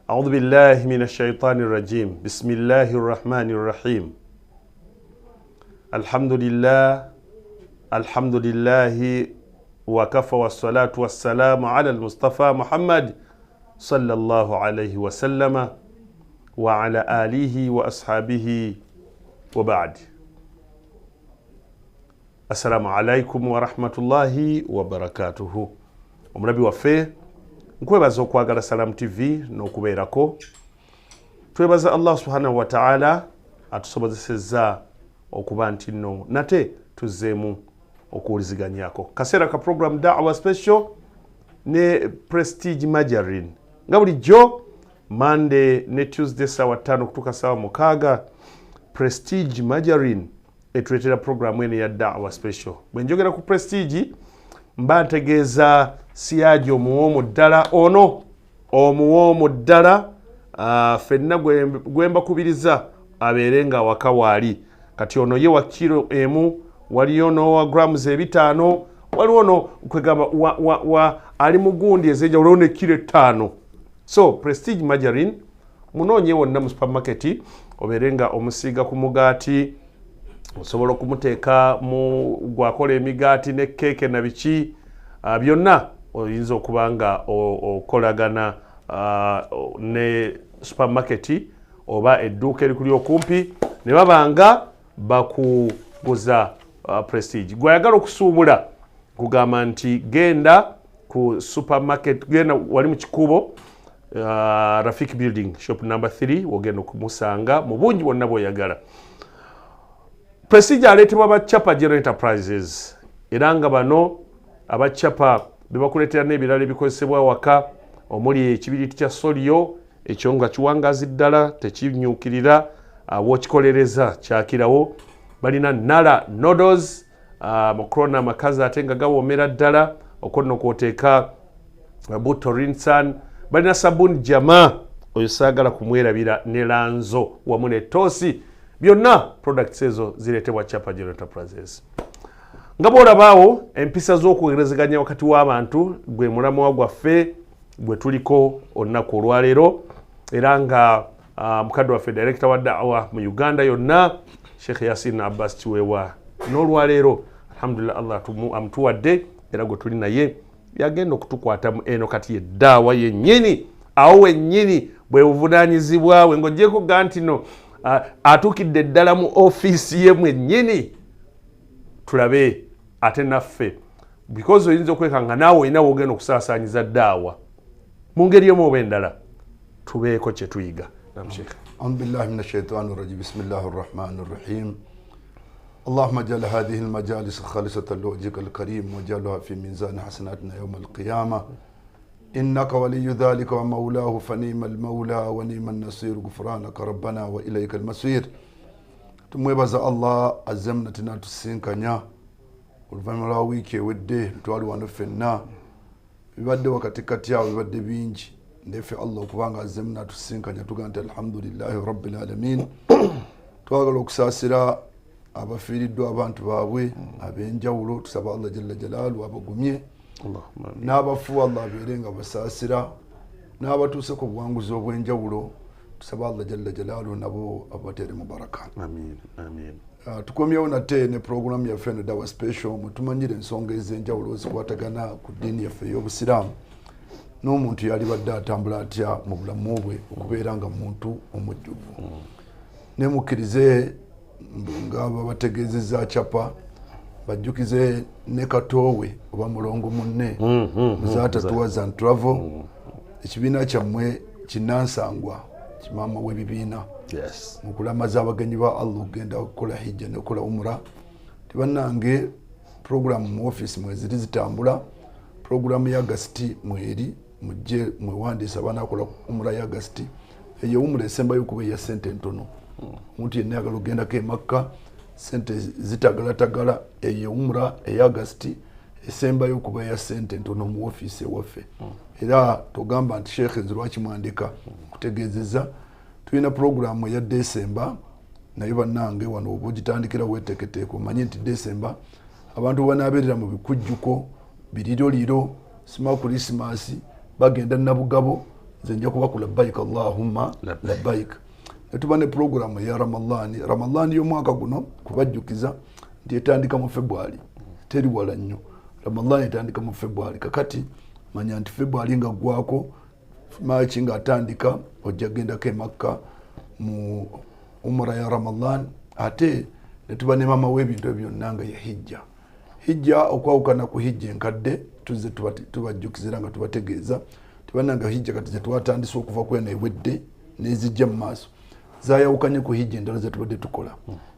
أعوذ بالله من الشيطان الرجيم بسم الله الرحمن الرحيم الحمد لله وكفى والصلاة والسلام على المصطفى محمد صلى الله عليه وسلم وعلى آله وأصحابه وبعد. السلام عليكم ورحمة الله وبركاته. Omulabi waffe nkwebaza okwagala Salam TV n'okubeerako. Twebaza Allah subhanahu wa ta'ala atusobozesezza okuba nti nno nate tuzzeemu okuwuliziganyako. Kaseera ka program Da'wa Special ne Prestige Margarine. Nga bulijjo Monday ne Tuesday sawa 5 kutuuka sawa 6 Prestige Margarine etuleetera program eno ya Da'wa Special. Bwe njogera ku Prestige mba ntegeeza siyaji omuwoomu ddala ono omuwoomu ddala ffenna gwemba kubiriza abeere nga waka waali kati ono ye wa kilo emu waliyo n'owa grams 5 waliwo no kwegamba ali mu gundi ez'enjawulo ne kilo 5. So Prestige Margarine munoonye wonna mu supermarket obeere nga omusiiga ku mugaati osobola okumuteeka mu gwakola emigaati ne keeke na biki byonna oyinza okuba nga okolagana ne supermarket oba edduuka erikuli okumpi ne babanga bakuguza Prestige. Gwayagala okusuubula kugamba nti genda ku supermarket, genda wali mu kikubo Rafik Building shop number 3 wogenda okumusanga mu bungi bwonna bw'oyagala. Prestige aleetebwa abachapa General Enterprises era nga bano abachapa bebakuleetera n'ebirala ebikozesebwa waka omuli ekibiriti kya solio ekyo nga kiwangazi ddala tekinyuukirira wokikolereza kyakirawo. Balina Nala noodles mukrona amakazi ate nga gawoomera ddala okonno kwoteeka buto rinsan. Balina sabuni jama oyo saagala kumwerabira ne lanzo wamu ne toosi. Byonna products ezo zireetebwa Chapa General Enterprises. Nga bw'olabaawo empisa z'okwogerezeganya wakati w'abantu gwe mulamwa gwaffe gwe tuliko olunaku olwaleero era nga mukadde waffe director wa Da'wa mu Uganda yonna Sheikh Yasin Kiweewa n'olwaleero alhamdulillah Allah amutuwadde era gwe tuli naye yagenda okutukwatamu eno kati Da'wa yennyini awo wennyini bwe buvunaanyizibwa bwe ng'oggyeko ganti no atukidde ddala mu office ye mwennyini tulabe ate naffe because oyinza okwekanga naawe olina wogenda okusaasaanyiza Da'wa mu ngeri emu oba endala tubeeko kye tuyiga. أعوذ بالله من الشيطان الرجيم بسم الله الرحمن الرحيم اللهم اجعل هذه المجالس خالصة لوجهك الكريم واجعلها في ميزان حسناتنا يوم القيامة إنك ولي ذلك ومولاه فنيم المولى ونيم النصير غفرانك ربنا وإليك المصير. tumwebaza Allah azamna tina tusinkanya oluvannyuma lwa wiiki ewedde twali wano ffenna bibadde wakati kati yawe bibadde bingi ndefe Allah okubanga azamna tusinkanya tuga nti alhamdulillahi rabbil alamin. Twagala okusaasira abafiiriddwa abantu baabwe ab'enjawulo tusaba Allah jalla jalaalu abagumye n'abafu Allah abeere nga basaasira n'abatuuse ku buwanguzi obw'enjawulo tusaba Allah jalla jalaalu nabo abatere mu baraka. Amin, amin. Tukomyewo nate ne program yaffe eno Da'wa Special mutumanyire ensonga ez'enjawulo zikwatagana ku ddiini yaffe ey'obusiraamu n'omuntu yali badde atambula atya mu bulamu bwe okubeera nga muntu omujjuvu. Ne mukkirize nga babategeezezza Chapa bajjukize ne katoowe oba mulongo munne muzaata tours and travel ekibiina kyammwe kinansangwa kimama w'ebibiina mukulamaza abagenyi ba Allah ogenda okukola hijja n'okukola umra. Tibannange program mu office mweziri zitambula. Program ya Agasti mweri mujje mwewandiisa banaakola umra ya Agasti eyo umra esembayo okuba eya ssente ntono. Omuntu yenna ayagala ogendako e Makka ssente zitagalatagala eyo umra eya Agasti esembayo okuba eya ssente ntono mu office ewaffe. Era togamba nti Sheikh nze lwaki mwandika kutegeezeza tulina programu ya December naye bannange wano oba ogitandikira weeteeketeeko omanyi nti December abantu banaabeerera mu bikujjuko biriroliro sima Christmas bagenda nabugabo zenja kuba ku labbaik Allahumma labbaik. Netuba ne programu ya Ramadhan y'omwaka guno kubajjukiza nti etandika mu February. Teri wala nnyo. Ramadhan etandika mu February. Kakati manya nti February nga gwako March nga atandika ojja genda ke Makka mu umra ya Ramadhan. Ate netuba ne mama w'ebintu byonna nga ya hijja okwawukana ku hijja enkadde tuzze tubajjukizira nga tubategeeza tubananga hijja kati zetwatandise okuva kwena ewedde n'ezijja mu maaso zaayawukanye ku hijja endala zetubadde tukola.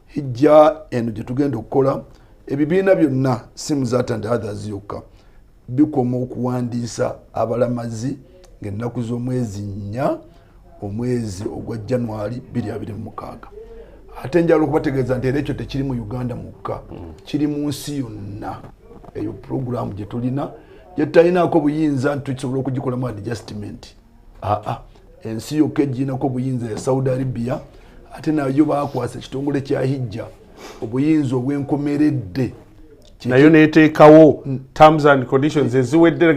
Hijja eno gye tugenda okukola ebibiina byonna simu zatanda others yokka bikoma okuwandiisa abalamazi ng'ennaku z'omwezi 4 omwezi ogwa January 2026. Ate njala okubategeeza nti era ekyo tekiri mu Uganda mukka, kiri mu nsi yonna. Eyo programu gye tulina gye tutalinaako buyinza nti tusobola okugikolamu adjustment. Ensi yokka egirinako obuyinza ya Saudi Arabia, ate nayo baakwasa ekitongole kya hijja obuyinza obwenkomeredde nayo neteekawo terms and conditions eziwedde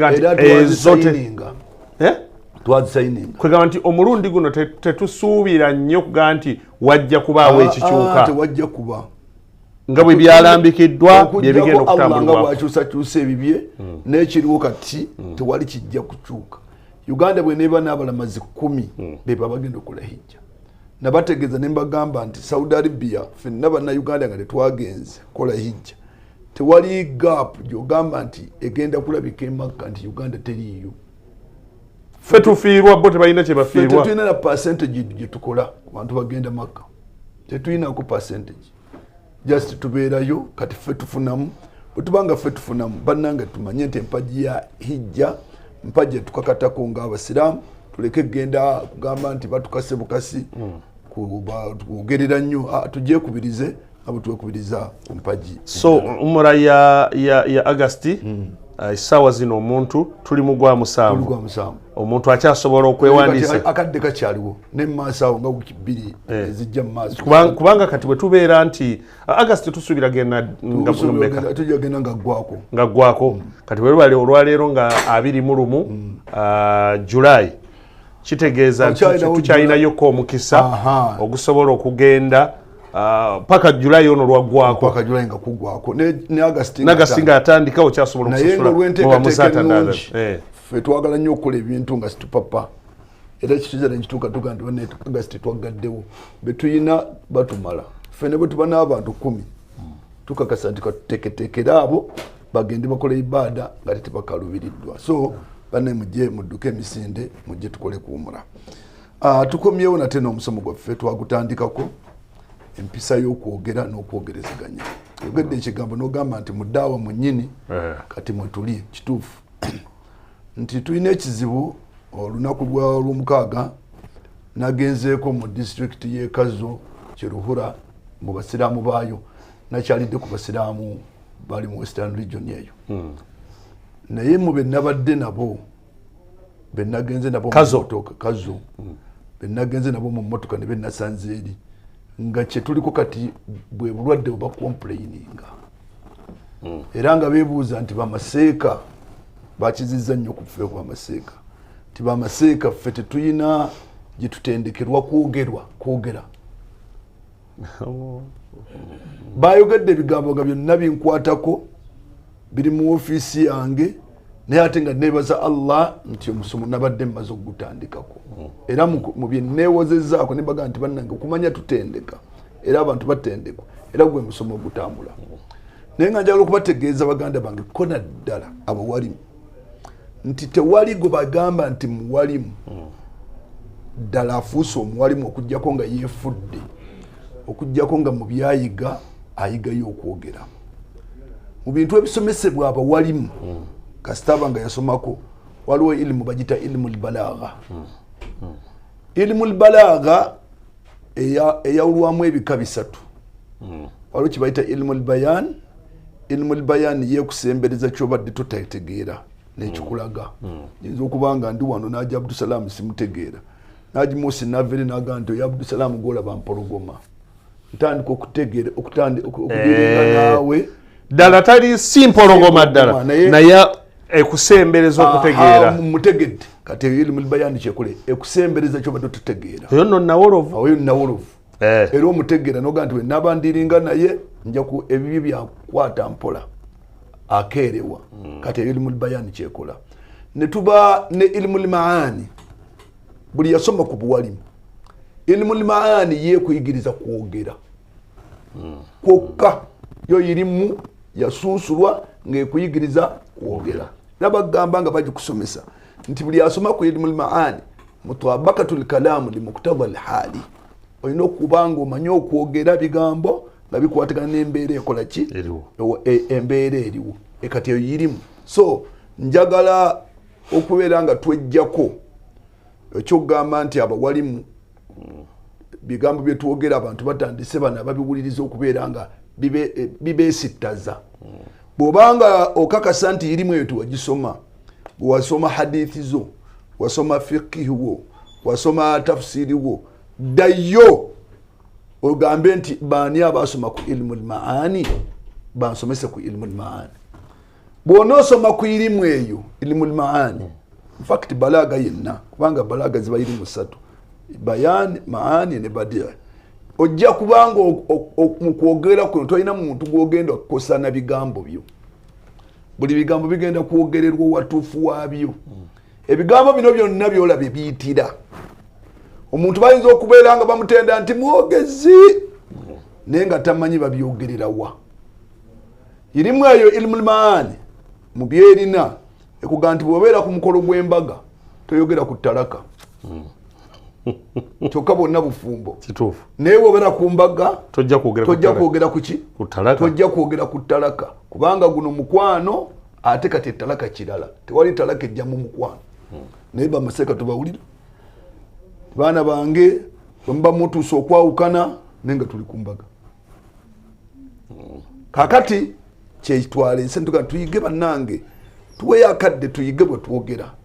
twazisayininga kwegamba nti omulundi guno tetusuubira nnyo kugaa nti wajja kubaawo ekikyuka tewajja kuba nga bwe byalambikiddwa byebigenda okutambulwa nga bwakyusakyusa ebibye n'ekiriwo kati tewali kijja kukyuka. Uganda bweneeba n'abalamazi 10 beba bagenda okukola hijja. Nabategeeza ne mbagamba nti Saudi Arabia ffenna bannayuganda nga tetwagenze kola hijja tewali gap gy'ogamba nti egenda kulabika e Makka nti Uganda teriiyo. Ffe tufiirwa bo tebalina kye bafiirwa. Tetulina na percentage gye tukola ku bantu bagenda Makka. Tetulinako percentage. Just tubeerayo kati ffe tufunamu. Bwe tubanga ffe tufunamu bannange tumanye nti empagi ya hijja mpagi tukakatako ng'Abasiraamu tuleke genda kugamba nti batukase bukasi kugerera nnyo tugyekubirize abo twekubiriza mpagi. So umura ya August essaawa zino omuntu tuli mu gwa musanvu omuntu akyasobola okwewandiisa akadde kakyaliwo ne maaso awo nga wiki 2 ezijja mu maaso kubanga kati bwe tubeera nti August tusuubira genda nga mmeka tujja genda nga gwako kati bwe lubali olwaleero nga 21 July kitegeeza tukyayinayoko omukisa ogusobola okugenda paka July ono lwaggwako paka July nga kuggwako ne August nga atandika okyasobola okusasula ffe twagala nnyo okukola ebintu nga situpapa era ekituzera nekituuka tuga nti bane August twagaddewo betuyina batumala ffe ne bwe tuba n'abantu 10 tukakasa nti katuteeketeekera abo bagende bakola ibaada nga tetebakaluubiriddwa. So bane mujje mudduke emisinde mujje tukole kuwumula. Tukomyewo nate n'omusomo gwaffe twagutandikako empisa y'okwogera n'okwogerezeganya. Yogedde ekigambo n'ogamba nti mudaawa mwennyini kati mwetuli kituufu nti tulina ekizibu olunaku lw'omukaaga nagenzeeko mu district y'e Kazo Kiruhura mu basiraamu baayo nakyalidde ku basiraamu bali mu Western Region eyo naye mu bennabadde nabo bennagenze nabo Kazo bennagenze nabo mu mmotoka ne bennasanze eri nga kye tuliko kati bwe bulwadde oba complaininga era nga beebuuza nti bamaseeka bakizizza nnyo ku ffe bamaseeka nti bamaseeka ffe tetuyina gye tutendekerwa kwogera bayogedde ebigambo nga byonna binkwatako biri mu ofiisi yange naye ate nga neebaza Allah nti omusomo nabadde mmaze okugutandikako era mu bye neewozezaako ne baga nti bannange okumanya tutendeka era abantu batendekwa era gwe musomo ogutambula naye nga njagala okubategeeza baganda bange ko naddala abawalimu nti tewali gwe bagamba nti muwalimu ddala afuuse omuwalimu okuggyako nga yeefudde okuggyako nga mu byayiga ayigayo okwogera mu bintu ebisomesebwa abawalimu kasitaba nga yasomako waliwo ilimu bagita ilimu albalagha ilimu albalagha eyawulwamu ebika 3 waliwo kibayita ilimu albayan ilimu albayan yekusembereza kyobadde totategeera nekikulaga yinza okuba nga ndi wano naja Abdusalamu simutegeera naji Musi navere naga nti oyo Abdusalamu golaba mpologoma ntandika okutegeera okugerenga nawe ddala tali simpologoma ddala naye ekusembereza okutegeera mutegedde kati ilmu bayani kyekole ekusembereza kyo bado tutegeera eyo nno nawolovu awo nawolovu era omutegeera noga nti we nabandiringa naye nja ku ebibi byakwata mpola akeerewa kati ilmu bayani kyekola ne tuba ne ilmu maani buli yasoma ku buwalimu ilmu maani yekuyigiriza kwogera kwokka yo irimu yasusulwa ngekuyigiriza kwogera nabagamba nga baji kusomesa nti buli asoma ku ilmu maani mutabakatul kalam li muqtada al hali oyino kubanga omanyo okwogera bigambo nga bikwatagana n'embeera ekola ki embeera eriwo ekati eyo yirimu so njagala okubeera nga twejjako ekyokugamba nti abawalimu bigambo byetwogera abantu batandise bana babiwuliriza okubeera nga bibeesittaza bw'obanga okakasa nti irimu eyo tewagisoma wasoma hadithi zo wasoma fikihi wo wasoma tafsiri wo ddayo ogambe nti baani abasoma ku ilmu maani bansomese ku ilmu maani bw'onoosoma ku irimu eyo ilmu maani infact balaga yenna kubanga balaga ziba irimu 3 bayani maani ne badia ojja kubanga mukwogera kuno tolina muntu gwogenda okukosana bigambo byo buli bigambo bigenda kwogererwa watuufu waabyo ebigambo bino byonna byolabye biyitira omuntu bayinza okubeera nga bamutenda nti mwogezi naye nga tamanyi babyogererawa irimu eyo ilmu maani mu byerina ekuga nti bw'obeera ku mukolo gw'embaga toyogera ku ttalaka kyokka bonna bufumbo kituufu naye bw'obeera ku mbaga tojja kwogera ku ki tojja kwogera ku ttalaka kubanga guno mukwano ate kati ettalaka kirala tewali ttalaka ejja mu mukwano naye bamaseka tubawulira baana bange bwemuba mutuusa okwawukana naye nga tuli ku mbaga kakati kyetwaleese ntuga tuyige bannange tuweyo akadde tuyige bwe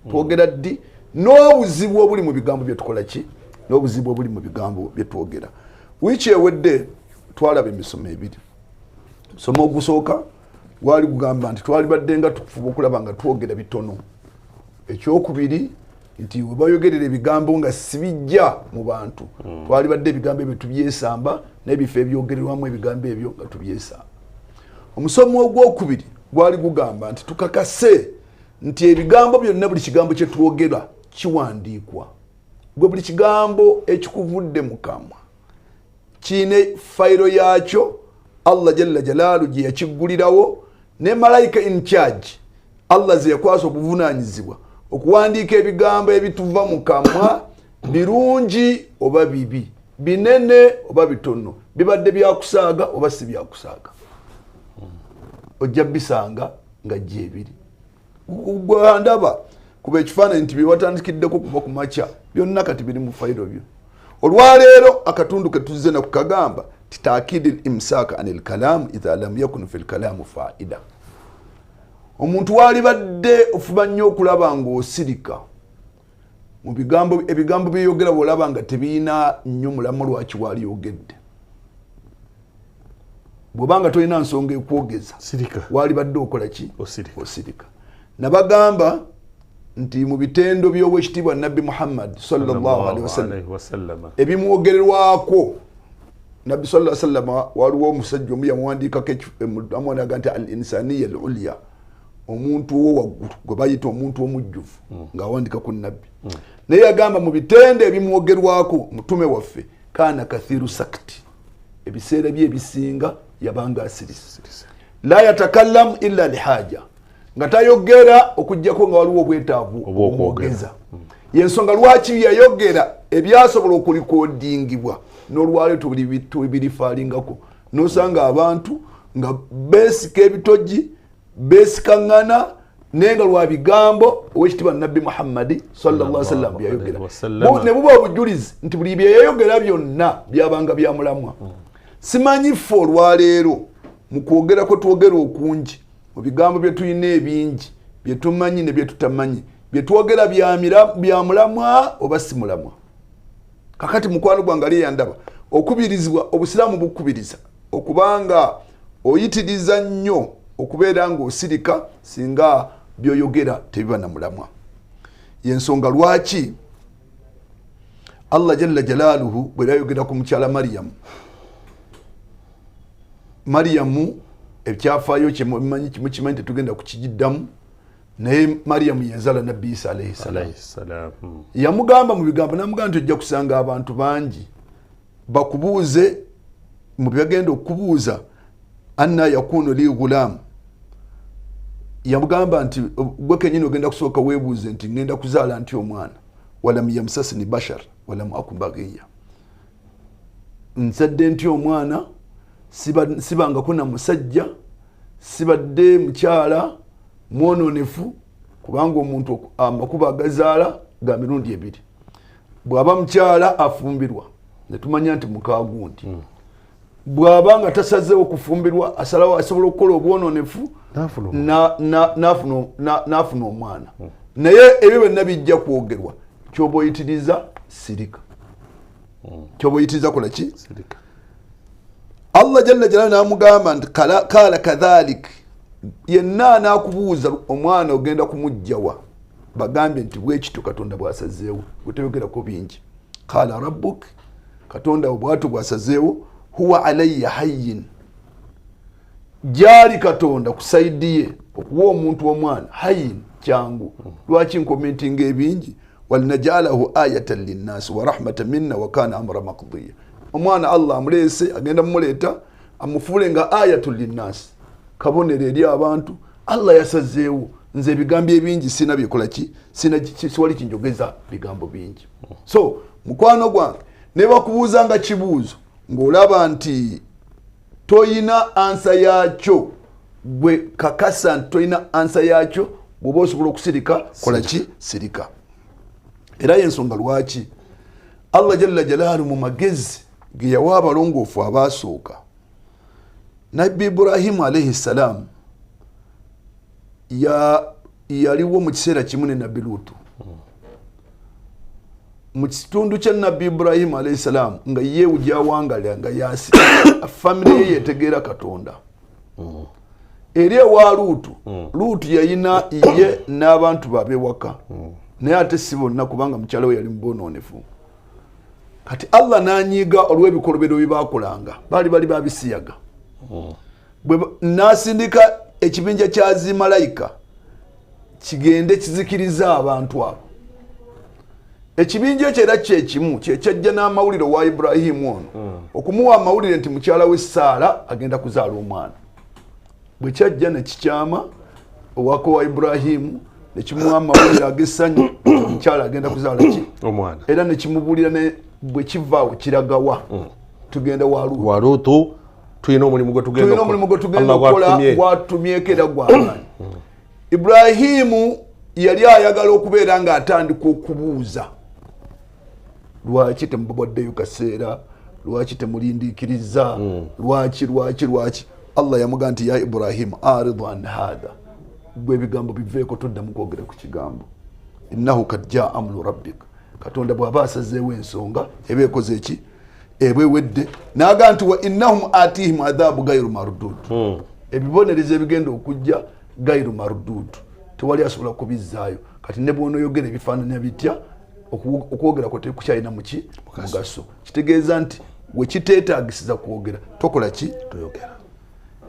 twogera ddi n'obuzibu obuli mu bigambo byetukola ki n'obuzibu obuli mu bigambo byetwogera wiiki ewedde twalaba emisomo ebiri musomo ogusooka gwali gugamba nti twali badde nga tukufuba okulaba nga twogera bitono ekyokubiri nti webayogerera ebigambo nga sibijja mu bantu twali badde ebigambo ebyo tubyesamba n'ebifo ebyogererwamu ebigambo ebyo nga tubyesamba omusomo ogwokubiri gwali gugamba nti tukakase nti ebigambo byonna buli kigambo kyetwogera kiwandiikwa gwe buli kigambo ekikuvudde mu kamwa kiine fayiro yakyo Allah jalla jalaalu gye yakiggulirawo ne malayika in charge Allah ze yakwasa obuvunaanyizibwa okuwandiika ebigambo ebituva mu kamwa birungi oba bibi binene oba bitono bibadde byakusaaga oba si byakusaaga ojja bisanga nga gyebiri gwandaba kuba ekifaananyi nti byewatandikiddeko kuva ku makya byonna kati biri mu fayiro byo olwaleero akatundu ketuzze nakukagamba titakidi imsaka anil kalamu idha lam yakun fil kalamu faida omuntu wali badde ofuba nnyo okulaba ng'osirika mu ebigambo byeyogera bw'olaba nga tebiina nnyo mulamu lwaki wali yogedde bw'obanga tolina nsonga ekwogeza wali badde okola ki osirika nabagamba nti mu bitendo by'owekitiibwa nabbi Muhammad sallallahu alaihi wasallam ebimwogererwako nabbi sallallahu alaihi wasallam waliwo omusajja omu yamuwandiikako amwanaga nti al insaniya al ulya omuntu wo waggulu gwe bayita omuntu omujjuvu ng'awandika ku nabbi naye yagamba mu bitende ebimwogerwako mutume waffe kaana kathiru sakti ebiseera bye ebisinga yabanga asirisa la yatakallamu illa lihaja nga tayogera okujjako nga waliwo obwetaavu omwogeza yensonga lwaki yayogera ebyasobola okulikodingibwa n'olwaleero tubirifaalingako n'osanga abantu nga beesika ebitogi beesikaŋŋana naye nga lwa bigambo owekitiibwa nabbi Muhammadi sallallahu alaihi wasallam byayogera ne buba obujulizi nti buli byeyayogera byonna byabanga byamulamwa simanyi ffe olwaleero mu kwogerako twogera okungi mu bigambo bye tulina ebingi bye tumanyi ne bye tutamanyi bye twogera bya mulamwa oba si mulamwa kakati mukwano gwange ali yandaba okubirizibwa obusiraamu bukubiriza okubanga oyitiriza nnyo okubeera ng'osirika singa byoyogera tebiba na mulamwa. Yensonga lwaki Allah jalla jalaluhu bwe yayogera ku mukyala Mariyamu ekyafaayo kye mukimanyi tetugenda kukijiddamu, naye Mariyamu yazala Nabbi Isa alayhi salam. Yamugamba mu bigambo namugamba nti ojja kusanga abantu bangi bakubuuze mu byagenda okubuuza anna yakunu li ghulam. Yamugamba nti gwe kenyini ogenda kusooka weebuuze nti ngenda kuzaala nti omwana, walam yamsasni bashar walam akun baghiya, nsadde nti omwana sibanga kuna musajja, sibadde mukyala mwononefu, kubanga omuntu amakuba agazaala ga mirundi ebiri. Bw'aba mukyala afumbirwa netumanya nti mukaagundi, bw'aba nga tasazeewo okufumbirwa asalawo asobola okukola obwononefu n'afuna omwana. Naye ebyo byonna bijja kwogerwa kyoba oyitiriza sirika, kyoba oyitiriza kola ki sirika. Allah jalla jalaluhu n'amugamba nti kala kadhalik, yenna n'akubuuza omwana ogenda kumugjawa bagambe nti bwekito Katonda bw'asazeewo, guteyogerako bingi. Kala rabbuk, Katonda bw'atu bw'asazeewo, huwa alayya hayyin, gyali Katonda kusaidiye okuwa omuntu omwana hayyin kyangu. Lwaki nkomentinga ebingi? walinajalahu ayatan linnasi wa rahmatan minna wa kana amra maqdiya. Omwana Allah amulese agenda mumuleeta amufuule nga ayatul linnasi, kabonero eri abantu. Allah yasazeewo nze ebigambo ebingi sina byekola ki siwali kinjogeza bigambo bingi. So mukwano gwange ne bakubuuza nga kibuuzo ng'olaba nti toyina ansa yakyo, gwe kakasa nti toyina ansa yakyo, bw'oba osobola okusirika kola ki sirika. Era yensonga lwaki Allah jalla jalaluhu mu magezi ge yawa abalongoofu abaasooka, Nabbi Ibrahim alayhi salam yaliwo mu kiseera kimu ne Nabbi Lutu. Mu kitundu kya Nabbi Ibrahim alayhi salam nga yeewu gyawangala nga yasi family ye yetegeera Katonda. Eri ewa Lutu yayina ye n'abantu babewaka, naye ate si bonna kubanga mukyala we yali mubonoonefu. Kati Allah n'anyiiga olw'ebikolobero bye baakolanga, bali babisiyaga. N'asindika ekibinja kya zimalayika kigende kizikiriza abantu abo. Ekibinja ekyo era kyekimu kyajja n'amawulire wa Ibrahimu ono okumuwa amawulire nti mukyala we Saara agenda kuzaala omwana. Bwe kyajja ne kikyama owako wa Ibrahimu ne kimuwa amawulire ag'essanyu omukyala agenda kuzaala ki omwana, era ne kimubuulira ne bwe kivaawo kiragawa tugenda wa Lutu, tuyina omulimu gwe tugenda okukola gwatumyeko era gw'amaanyi. Ibrahimu yali ayagala okubeera ng'atandika okubuuza, lwaki temubaddeyo kaseera, lwaki temulindiikiriza, lwaki. Allah yamugamba nti ya Ibrahimu aridu an hadha, gwe ebigambo biveeko toddamu kwogera ku kigambo. Innahu kad jaa amru rabbik, Katonda bw'aba asazeewo ensonga eba ekoze eki eba ewedde. N'agamba nti wa innahum atihim adhabu gairu mardud, ebibonerezo ebigenda okujja gairu mardud, tewali asobola kubizzaayo. Kati ne bw'onoyogera ebifaananya bitya okwogera kwo tekukyalina muki mugaso. Kitegeeza nti we kiteetaagisiza kwogera tokola ki toyogera.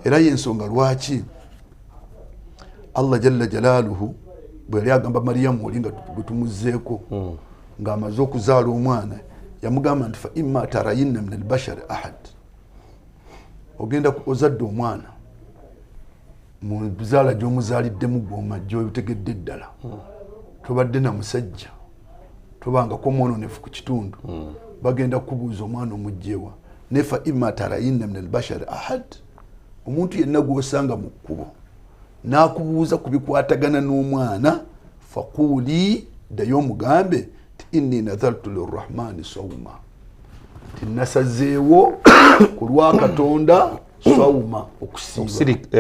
Era yensonga lwaki Allah jalla jalaluhu bwe yali agamba Mariyamu oli nga tumuzeeko ng'amaze okuzaala omwana, yamugamba nti fa imma tarayinna min albashari ahad, ogenda ozadde omwana mu buzaala gy'omuzaaliddemu gw'omajja obitegedde ddala, tobadde na musajja, tobangako mwononefu ku kitundu, bagenda kubuuza omwana omugjeewa. Ne fa imma tarayinna min albashari ahad, omuntu yenna gw'osanga mu kkubo n'akubuuza ku bikwatagana n'omwana, faquuli, ddayo omugambe ti inni nadhartu lirrahmani sawma, ti nasazeewo ku lwa Katonda sawma, okusiiba.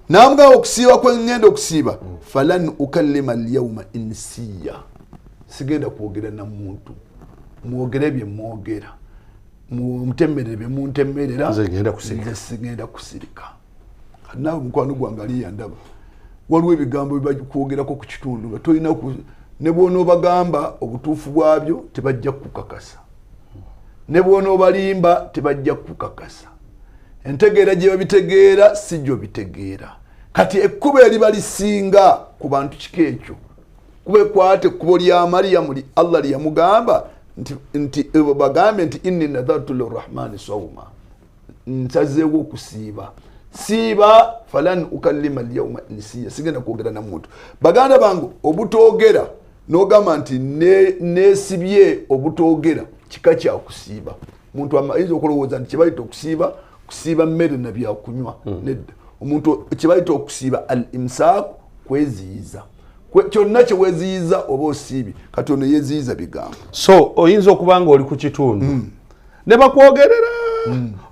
N'amugamba okusiiba kwe ngenda okusiiba, falan ukallima alyawma insiya, sigenda kwogera na muntu, mwogere bye mwogera, mumutemerere bye muntemerera, nze sigenda kusirika. Nawe mukwano gwange ali yandaba waliwo ebigambo byebakwogerako ku kitundu nga tolina ne bw'onoobagamba obutuufu bwabyo tebajja kukakasa, ne bw'onoobalimba tebajja kukakasa. Entegeera gye babitegeera si gyo bitegeera. Kati ekkubo eriba lisinga ku bantu kika ekyo kube kwate ekkubo lya Mariyamu Allah lyamugamba nti bagambe nti inni nadhartu lirrahmani sawma, nsazeewo okusiiba, siiba falan ukallima alyawma insiya, sigenda kwogera na muntu. Baganda bangu obutoogera n'ogamba nti neesibye obutoogera kika kya kusiiba. Muntu ayinza okulowooza nti kyebayita kusiiba mmere na byakunywa. Nedda, omuntu kyebayita okusiiba al imsaaku kweziyiza. Kyonna kyeweziyiza oba osiibi, kati ono yeziyiza bigambo. So oyinza okubanga oli ku kitundu ne bakwogerera,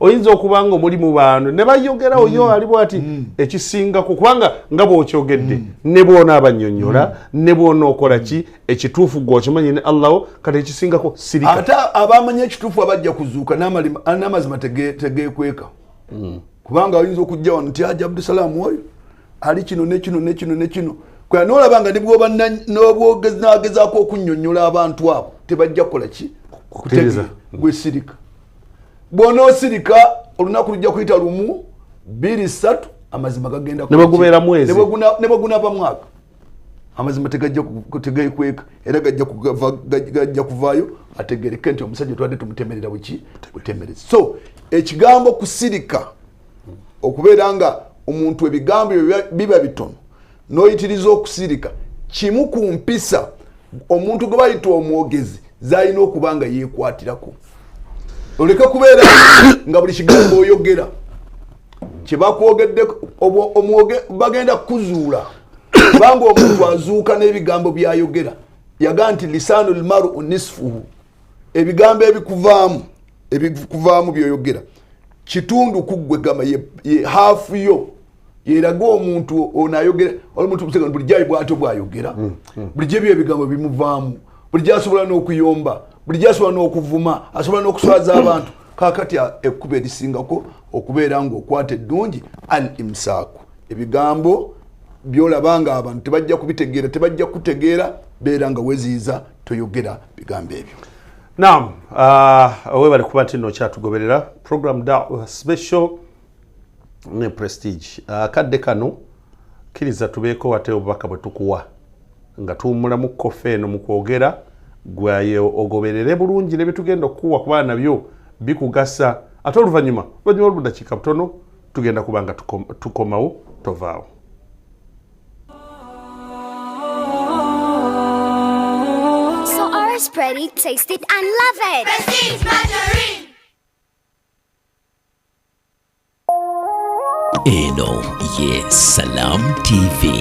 oyinza okubanga omuli mu bantu ne bayogera oyo alibo ati ekisingako, kubanga nga bw'okyogedde ne bw'onaabannyonnyola ne bw'onookola ki ekituufu gw'okimanyi ne Allah, kati ekisingako sirika. Ate abamanya ekituufu abajja kuzuuka n'amazima tegeekweka. Kubanga oyinza okujja wano nti Haji Abdusalaam oyo ali kino ne kino ne kino ne kino. Kwa n'olabanga ne bw'oba n'ogezaako okunnyonnyola abantu abo tebajja kukola ki? Kutegeeza. Gwe sirika. Bw'onoosirika olunaku lujja kuyita lumu, 2, 3 amazima gagenda ne bagubeera mwezi. Ne bagunaba mwaka. Amazima tegeekweka era gajja kuvaayo ategereke nti omusajja twadde tumutemerera buki? Butemereza. So ekigambo kusirika okubeera nga omuntu ebigambo biba bitono n'oyitiriza okusirika kimu ku mpisa omuntu gwe bayita omwogezi zalina okuba nga yeekwatirako. Oleke kubeera nga buli kigambo oyogera kyebakwogedde bagenda kuzuula, kubanga omuntu azuuka n'ebigambo byayogera. Yaga nti lisaanul mar'u nisfuhu, ebigambo ebikuvaamu byoyogera kitundu kuggwe gama ye haafu yo. Yeraga omuntu onayogera omuntu musega bulijja bw'atyo bw'ayogera, bulijja ebyo ebigambo bimuvaamu, bulijja asobola n'okuyomba, bulijja asobola n'okuvuma, asobola n'okuswaza abantu. Kaakati ekkubo erisingako okubeera ng'okwata eddungi al imsaaku, ebigambo by'olabanga abantu tebajja kubitegeera, tebajja kutegeera, beera nga weziyiza toyogera bigambo ebyo. Naam, webale kuba nti nno kyatugoberera program Da'wa Special ne Prestige. Kadde kano kkiriza tubeeko wate obubaka bwe tukuwa nga tuwummulamu kkofe eno mu kwogera gwe ogoberere bulungi ne bye tugenda okukuwa kuba nabyo bikugasa. Ate oluvannyuma olw'obudakiika butono tugenda kuba nga tukomawo, tovaawo. Spread it, taste it, and love it. Prestige Margarine. Eno ye Salam TV.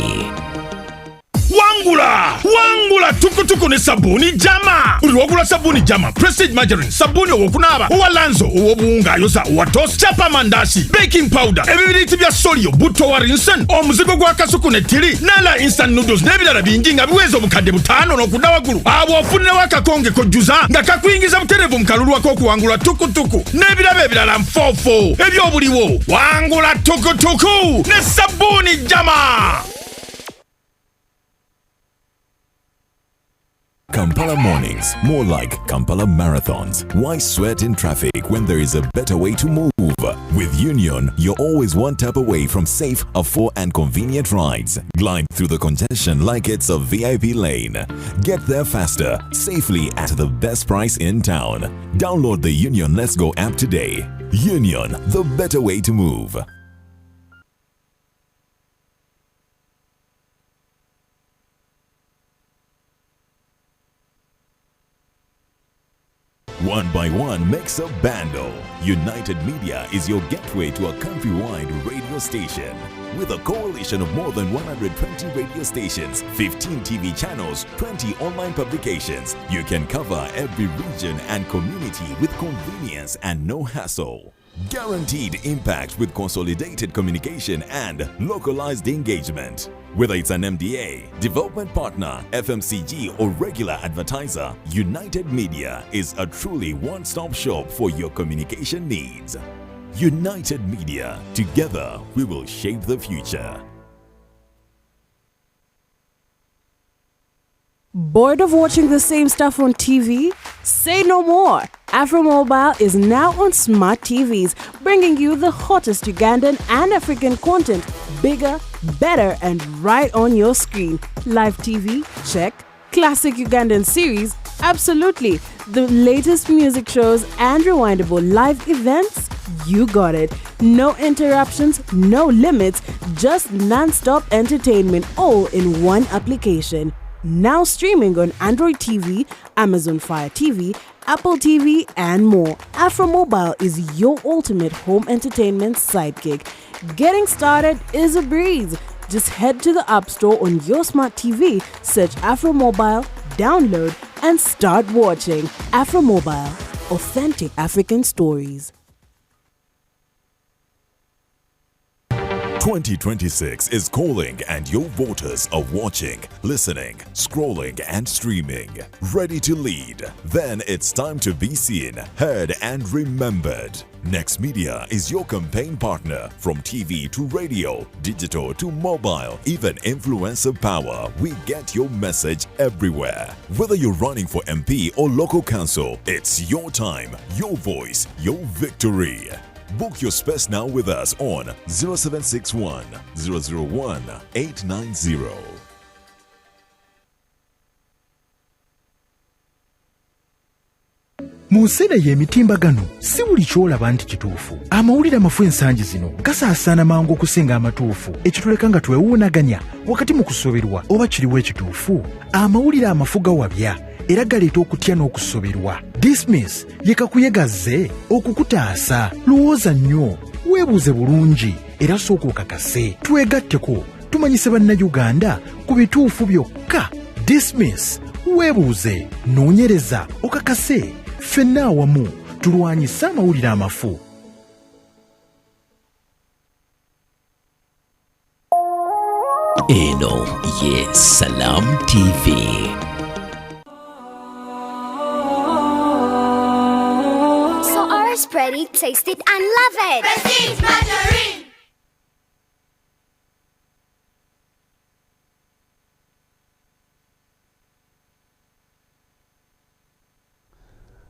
Wangula tukutuku ne sabuni jama. Uliwagula sabuni jama Prestige Margarine, sabuni owokunaaba, owa lanzo, owobuwunga ayoza, owa toast, chapa mandashi, baking powder, ebibiriti bya solio, buto wa rinsen, omuzigo gwa kasuku ne tiri, nala instant noodles n'ebirala bingi nga biweza obukadde 5 n'okudda waggulu. Abo ofunirawo akakonge kojjuza nga kakuyingiza butereevu mu kalulu ak'okuwangula tukutuku n'ebirabo ebirala nfoofo ebyobuliwo. Wangula tukutuku ne sabuni jama. Kampala mornings, more like Kampala marathons. Why sweat in traffic when there is a better way to move? With Union, you're always one tap away from safe, affordable and convenient rides. Glide through the congestion like it's a VIP lane. Get there faster, safely at the best price in town. Download the Union Let's Go app today. Union, the better way to move. One by one makes a bando. United Media is your gateway to a countrywide radio station. With a coalition of more than 120 radio stations, 15 TV channels, 20 online publications, you can cover every region and community with convenience and no hassle. Guaranteed impact with consolidated communication and localized engagement. Whether it's an MDA, development partner, FMCG or regular advertiser, United Media is a truly one-stop shop for your communication needs. United Media, together we will shape the future. Bored of watching the same stuff on TV? Say no more. AfroMobile is now on smart TVs, bringing you the hottest Ugandan and African content, bigger, better, and right on your screen. Live TV? Check. Classic Ugandan series? Absolutely. The latest music shows and rewindable live events? You got it. No interruptions, no limits, just non-stop entertainment all in one application. Now streaming on Android TV, Amazon Fire TV, Apple TV, and more. AfroMobile is your ultimate home entertainment sidekick. Getting started is a breeze. Just head to the App Store on your smart TV, search AfroMobile, download, and start watching. AfroMobile, authentic African stories. 2026 is calling, and your voters are watching, listening, scrolling, and streaming. Ready to lead? Then it's time to be seen, heard, and remembered. Next Media is your campaign partner. From TV to radio, digital to mobile, even influencer power. We get your message everywhere. Whether you're running for MP or local council, it's your time, your voice, your victory. Book your space now with us on 0761 001 890. Mu nseera y'emitimbagano si buli ky'olaba nti kituufu. Amawulire amafu ensangi zino gasaasaana mangu okusinga amatuufu, ekituleka nga twewuunaganya wakati mu kusoberwa oba kiriwo ekituufu. Amawulire amafu gawabya era galeeta okutya n'okusoberwa. Dismiss ye kakuyegazze okukutaasa. Lowooza nnyo, weebuuze bulungi era sooka okakase. Twegatteko tumanyise bannayuganda ku bituufu byokka. Dismiss, weebuuze, noonyereza, okakase. Ffenna awamu tulwanyise amawulire amafu. Eno ye Salam TV. So ours spread, taste it and love it. Prestige Margarine.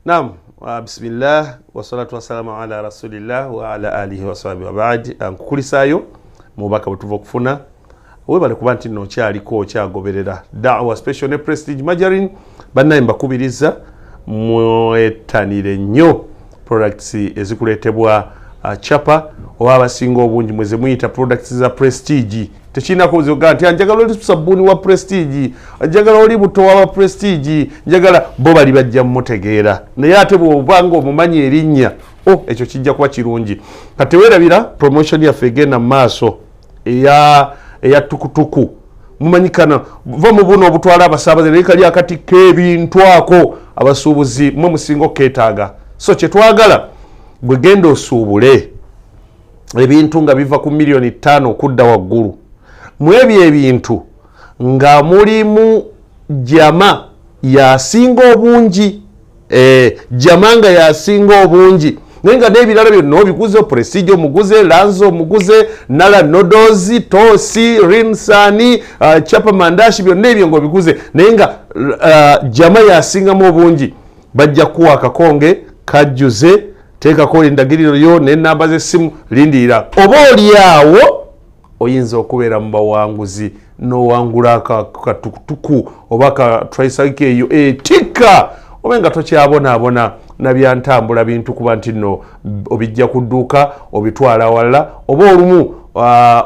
Naam, bismillah wa salatu wa salamu ala rasulillah wa ala alihi wa sahbihi wa ba'd. Nkukulisayo mubaka butuva okufuna webale kuba nti nno kyaliko kyagoberera da'wa special ne Prestige Margarine bannaye mbakubiriza mwetanire nnyo products ezikuleetebwa chapa oba abasinga obungi mweze muyita products za Prestige. Tekinako uzoga nti njagala oli sabuni wa Prestige, njagala oli buto wa Prestige, njagala bo bali bajja mutegeera naye ate bw'obanga omumanyi erinnya ekyo kijja kuba kirungi. Kati weerabira promotion yaffe egenda maaso eya tukutuku mumanyikana va mu buno obutwala abasaabaze naye kali akati k'ebintu ako abasuubuzi mwe musinga oketaaga. So kye twagala bwe genda osuubule ebintu nga biva ku milioni 5 okudda waggulu, mwebyo ebintu nga mulimu jama yasinga obungi, jama nga yasinga obungi naye nga n'ebirala byonna obiguze. Prestige omuguze, Lanzo omuguze, Nala Nodozi, Tosi, Rinsani, Chapa Mandashi, byonna ebyo nga obiguze naye nga jama yasingamu obungi. Bajja kuwa akakonge kajjuze, teekako endagiriro yo n'ennamba z'essimu, lindirira. Oba oli awo oyinza okubeera mu bawanguzi n'owangula akatukutuku oba ka tricycle eyo etikka, oba nga tokyabonaabona na byantambula bintu kuba nti nno obijja ku dduuka obitwala wala, oba olumu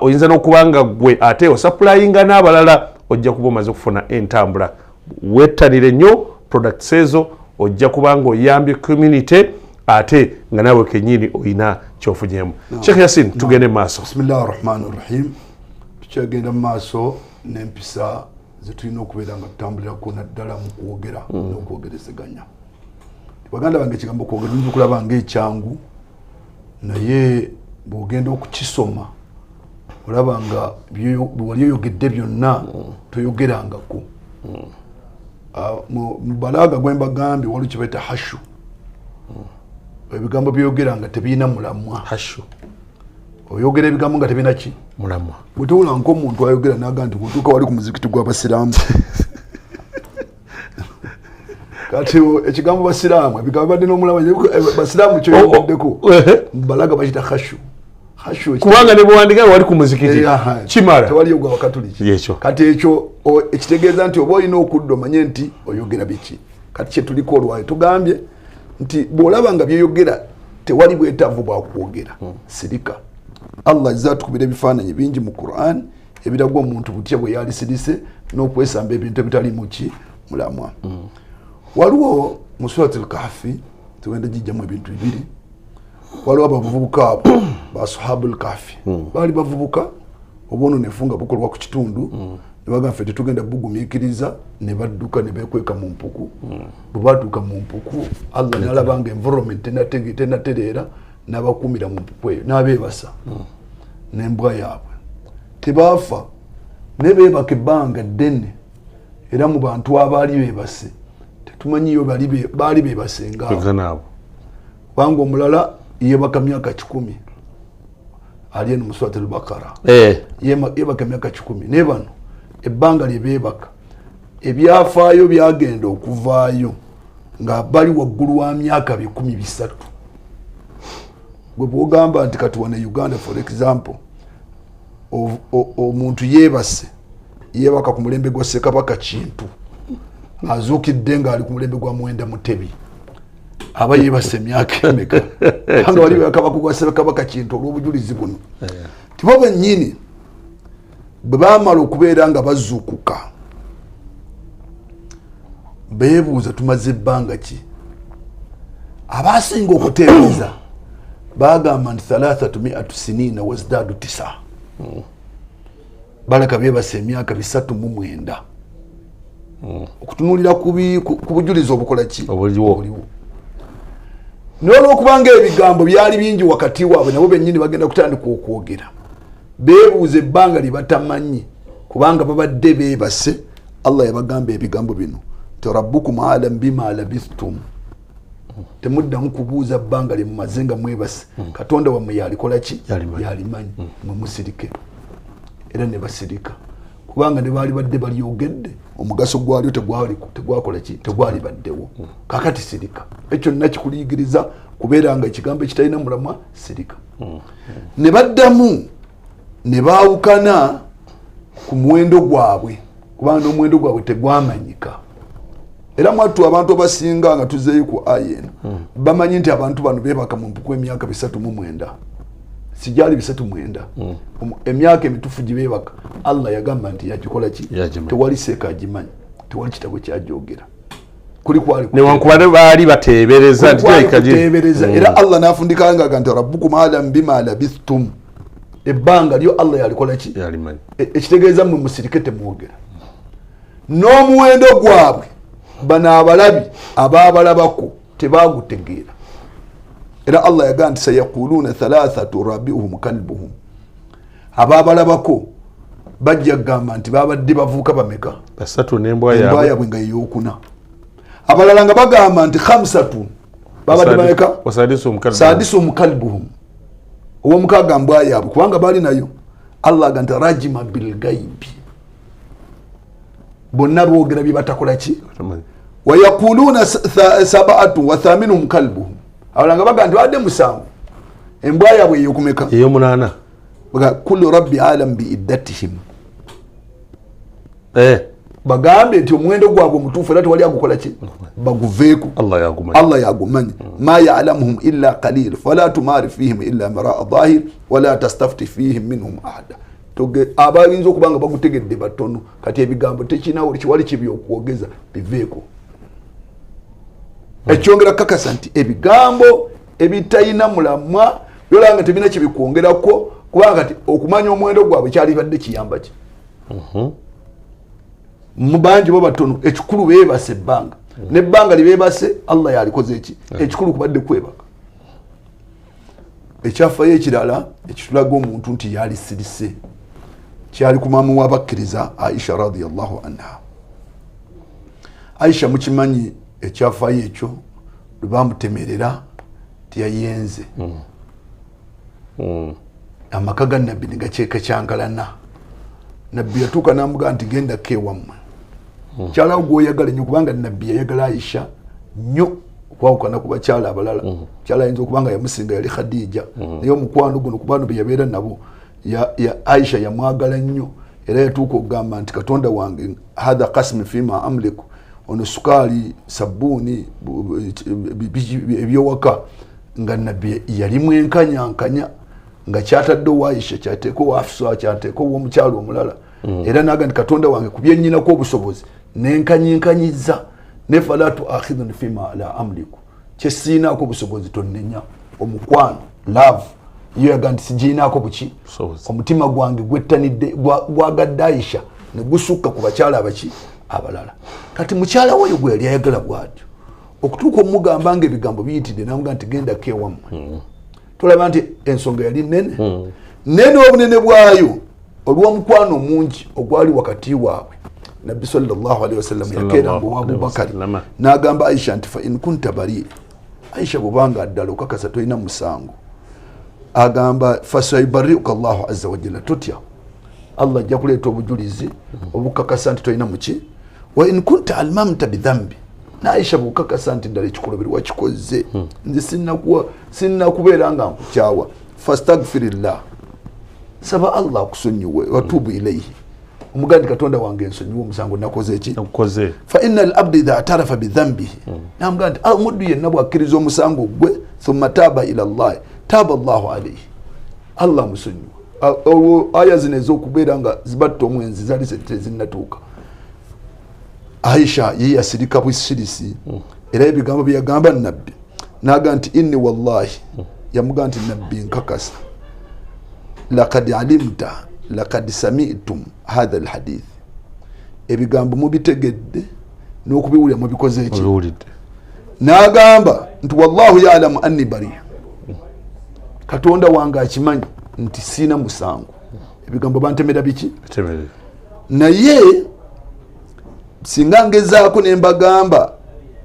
oyinza n'okuba nga gwe ate osappulayinga n'abalala, ojja kuba omaze okufuna entambula. Wettanire nnyo products ezo, ojja kuba nga oyambye community ate nga nawe kenyini oyina kyofunyemu. Sheikh Yasin, tugende maaso. Bismillahir Rahmanir Rahim. Tukyagenda maaso n'empisa zetulina okubeera nga tutambulirako naddala mu kwogera n'okwogerezeganya. Baganda bange ekigambo kwogera nzi kulaba ng'ekyangu naye bw'ogenda okukisoma olaba nga wali oyogedde byonna toyogerangako. Mu balaga gwe mbagambye waliwo kye bayita hashu. Ebigambo byogera nga tebirina mulamwa. Hashu. Oyogera ebigambo nga tebirina ki? Mulamwa. Bwetewula nk'omuntu ayogera n'aga nti kutuuka wali ku muzikiti gw'Abasiraamu. kati ekigambo basiraamu ebigambo badde n'omulaba basiraamu kyo yoddeko mbalaga bakita khashu kubanga ne buwandika wali ku muzikiti kimala tewali ogwa wakatuliki kati ekyo ekitegeeza nti oba olina okudda omanye nti oyogera biki kati kye tuliko olwayo tugambye nti bw'olaba nga byeyogera tewali bwetaavu bwa kwogera sirika Allah azza tukubira ebifaananyi bingi mu Qur'an ebiraga omuntu butya bwe yali sirise n'okwesamba ebintu ebitali muki mulamwa waliwo mu suratul kahfi tuwenda jijjamu ebintu bibiri waliwo abavubuka ba sahabul kahfi bali bavubuka obono nefunga bukolwa ku kitundu nebaga fete tugenda bugumiikiriza ne badduka ne bekweka mu mpuku bubatuka mu mpuku Allah nalabanga environment tenatereera n'abakumira mu mpuku eyo n'abeebasa n'embwa yaabwe tebafa ne beebaka ebbanga ddene era mu bantu abaali beebase tetumanyiyo baali beebasenga kubanga omulala yebaka myaka 10 ali eno mu suratul Baqara yebaka myaka 10 ne bano ebbanga lye beebaka ebyafaayo byagenda okuvaayo nga bali waggulu wa myaka 13 bwe bwogamba nti kati wane Uganda for example omuntu yeebase yebaka ku mulembe gwa Ssekabaka Kintu azuukidde nga ali ku mulembe gwa Mwenda Mutebi aba yebase emyaka emeka hanga wali bakaba kugwa Ssekabaka Kintu olw'obujulizi buno tibo bennyini bwe baamala okubeera nga bazuukuka beebuuza tumaze ebbanga ki abaasinga okuteebereza bagamba nti 300 sinina wazdadu 9 balaka beebase emyaka 309 okutunulira ku bujulizi obukola ki obuliwo n'olwokubanga ebigambo byali bingi wakati waabwe nabo bennyini bagenda kutandika okwogera beebuuza ebbanga lye batamanyi kubanga babadde beebase Allah yabagamba ebigambo bino ti rabbukum alam bima labithtum temuddamu kubuuza bbanga lye mumaze nga mwebase katonda wammwe yalikola ki yalimanyi mwe musirike era ne basirika kubanga ne baali badde balyogedde omugaso gwalyo tegwakola ki tegwali baddewo kakati sirika ekyo nakikuliigiriza kubeera nga ekigambo ekitalina mulamwa sirika ne baddamu ne baawukana ku muwendo gwabwe kubanga n'omuwendo gwabwe tegwamanyika era mwattu abantu abasinga nga tuzeeyo ku aya eno bamanyi nti abantu bano beebaka mu mpuku emyaka 309 sijali 309 emyaka emitufu gibeebaka Allah yagamba nti yagikola ki tewali seeka agimanyi tewali kitabo kyajogera kuli kwali newankubadde baali bateebereza era Allah n'afundikanga nti rabbukum alam bima labithtum ebbanga lyo Allah yalikola ki yalimanyi ekitegeeza mmwe musirike temwogera n'omuwendo gwabwe bano abalabi abaabalabako tebagutegeera era Allah yagamba nti sayaquluna 3 rabi'uhum kalbuhum abaabalabako bajja kugamba nti babadde bavuuka bameka 3 n'embwa yaabwe nga eyokuna abalala nga bagamba nti 5 babadde bameka sadisuhum kalbuhum ow'omukaaga mbwa yaabwe kubanga baali nayo Allah agamba nti rajima bilgaibi bonna boogera bye batakola ki wayaquluna 7 wa thaminuhum kalbuhum abalanga baga nti badde 7 embwa yaabwe eyokumeka eyo 8 baga kullu rabbi alam bi iddatihim bagambe nti omuwendo gwabwe omutuufu era tewali agukola ki baguveeku Allah yagumanyi ma ya'lamuhum illa qalil fala tumari fihim illa mara'a dhahir wala tastafti fihim minhum ahada abayinza okubanga bagutegedde batono kati ebigambo tekinawo kiwali kibyokwogeza biveeko ekyongera kakasa nti ebigambo ebitayina mulamwa byolanga tebina kibikwongerako kubanga kati okumanya omuwendo gwabwe kyali badde kiyamba ki mubanji bo batono ekikulu beebase ebbanga nebbanga libeebase Allah yalikoze eki ekikulu kubadde kwebaka ekyafayo ekirala ekitulaga omuntu nti yali sirise kyali ku maama w'abakkiriza Aisha radiyallahu anha Aisha mukimanyi ekyafayo ekyo lwebamutemerera tiyayenze amaka ga nabbi ne gakyeka kyangalana nabbi yatuuka n'amugaa nti genda keewammwe kyalawo gw'oyagala nnyo kubanga nabbi yayagala Aisha nnyo okwawukana ku bakyala abalala kyala ayinza okuba nga yamusinga yali Khadija naye omukwano guno ku baana be yabeera nabo ya Aisha yamwagala nnyo era yatuuka okugamba nti Katonda wange hadha qasmi fima amliku ono sukaali sabbuuni ebyowaka nga nabbi yalimu enkanyankanya nga kyataddewo Aisha kyateeko Hafsa kyateeko omukyalo omulala era naga nti Katonda wange ku byennyinako obusobozi nenkanyinkanyiza ne falatu akhidhuni fima la amliku kyesiinaako obusobozi tonnenya omukwano love iyo yaga nti sigiinaako buki omutima gwange gwettanidde gwagadde Aisha ne gusukka ku bakyala abaki abalala kati mukyala we gwe yali ayagala bwatyo okutuuka omugamba nga ebigambo biyitidde namuga nti genda kewammwe tulaba nti ensonga yali nene obunene bwayo olw'omukwano mungi ogwali wakati waabwe nabbi sallallahu alaihi wasallam yakeeranga owa Abubakari n'agamba Aisha nti fa in kunta bari Aisha bw'obanga ddala okakasa tolina musango agamba fasayubariuka Allahu azza wa jalla totya Allah ajja kuleeta obujulizi obukakasa nti tolina muki wa in kunta almamta bidhambi na Aisha bw'okakasa nti ddala ekikolobero wakikoze nze sinnakubeera nga nkukyawa fastaghfirillah saba Allah akusonyiwe watubu ilayhi omugandi Katonda wange ensonyiwe omusango nakoze eki fa inna al-abdi idha atarafa bidhambihi namugandi omuddu yenna bw'akkiriza omusango gwe thumma taaba ila Allah taaba Allahu alayhi Allah musonyiwe aya zino ez'okubeera nga zibatta omwenzi zali tezinnatuuka Aisha ye yasirika busirisi era ebigambo bye yagamba nabbi naga nti inni wallahi yamuga nti nabbi nkakasa laqad alimta laqad sami'tum hadha alhadith ebigambo mubitegedde n'okubiwulira mubikoze eki n'agamba nti wallahu ya'lamu anni bari Katonda wange akimanyi nti sina musango ebigambo bantemera biki naye singa ngezaako ne mbagamba